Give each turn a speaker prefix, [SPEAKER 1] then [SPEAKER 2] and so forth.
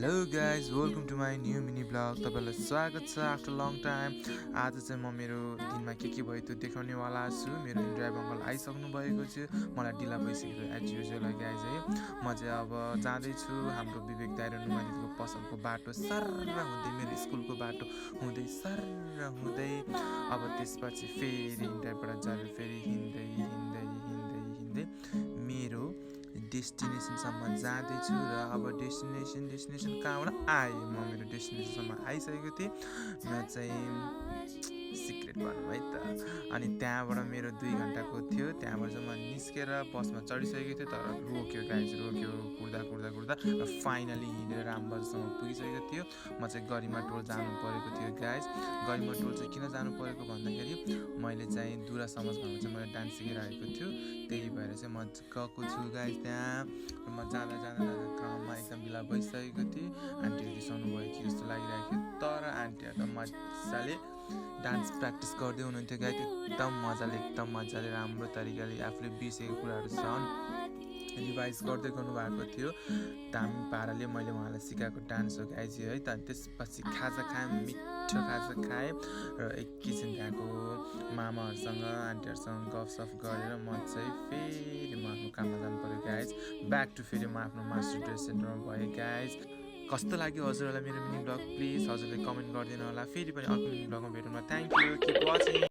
[SPEAKER 1] Hello guys welcome to my new mini blog. तपाईँलाई स्वागत छ आफ्टर लङ टाइम। आज चाहिँ म मेरो दिनमा के भयो त्यो देखाउनेवाला छु। मेरो इन्ड्राइभ अङ्कल आइसक्नु भएको छ, मलाई ढिला भइसक्यो एज युजुअल गाइज है। म चाहिँ अब जाँदैछु हाम्रो विवेक दाइ र नुमा दिदीको पसलको बाटो सर्र हुँदै, मेरो स्कुलको बाटो हुँदै सर्र हुँदै, अब त्यसपछि फेरि इन्ड्राइभबाट जाँदै फेरि हिँड्दै हिँड्दै हिँड्दै हिँड्दै मेरो डेस्टिनेसनसम्म जाँदैछु। र अब डेस्टिनेसन कहाँबाट आएँ, म मेरो डेस्टिनेसनसम्म आइसकेको थिएँ। म चाहिँ सिक्रेट भनौँ है त। अनि त्यहाँबाट मेरो 2 घन्टाको थियो, त्यहाँबाट चाहिँ म निस्केर बसमा चढिसकेको थिएँ, तर रोक्यो गाइज, रोक्यो कुर्दा र फाइनली हिँडेर रामबजारसम्म पुगिसकेको थियो। म चाहिँ गरिमा टोल जानु परेको थियो गाइज। गरिमा टोल चाहिँ किन जानु परेको भन्दाखेरि मैले चाहिँ दुरा समाज घरमा चाहिँ मैले डान्स सिकिरहेको थियो, त्यही भएर चाहिँ म गएको छु गाइज त्यहाँ। र म जाँदा क्रममा एकदम ढिला भइसकेको थिएँ। आन्टीहरू रिसाउनु भयो कि जस्तो लागिरहेको थियो, तर आन्टीहरू त मजाले डान्स प्र्याक्टिस गर्दै हुनुहुन्थ्यो गाइज। एकदम मजाले राम्रो तरिकाले आफूले बिर्सेको कुराहरू झन् रिभाइज गर्दै गर्नुभएको थियो। दामी पाराले मैले उहाँलाई सिकाएको डान्स हो गाइज है त। त्यसपछि खाजा खाएँ, मिठो खाजा खाएँ र एकैछिन त्यहाँको मामाहरूसँग आन्टीहरूसँग गफसफ गरेर म चाहिँ फेरि म आफ्नो काममा जानु पऱ्यो गाइज। ब्याक टु फेरि म आफ्नो मास्टर ड्रेस सेन्टरमा भएँ गाइज। कस्तो लाग्यो हजुरहरूलाई मेरो मिनी ब्लग? प्लिज हजुरले कमेन्ट गरिदिनु होला। फेरि पनि अर्को मिनी ब्लगमा भेटौँला। Thank you, keep watching.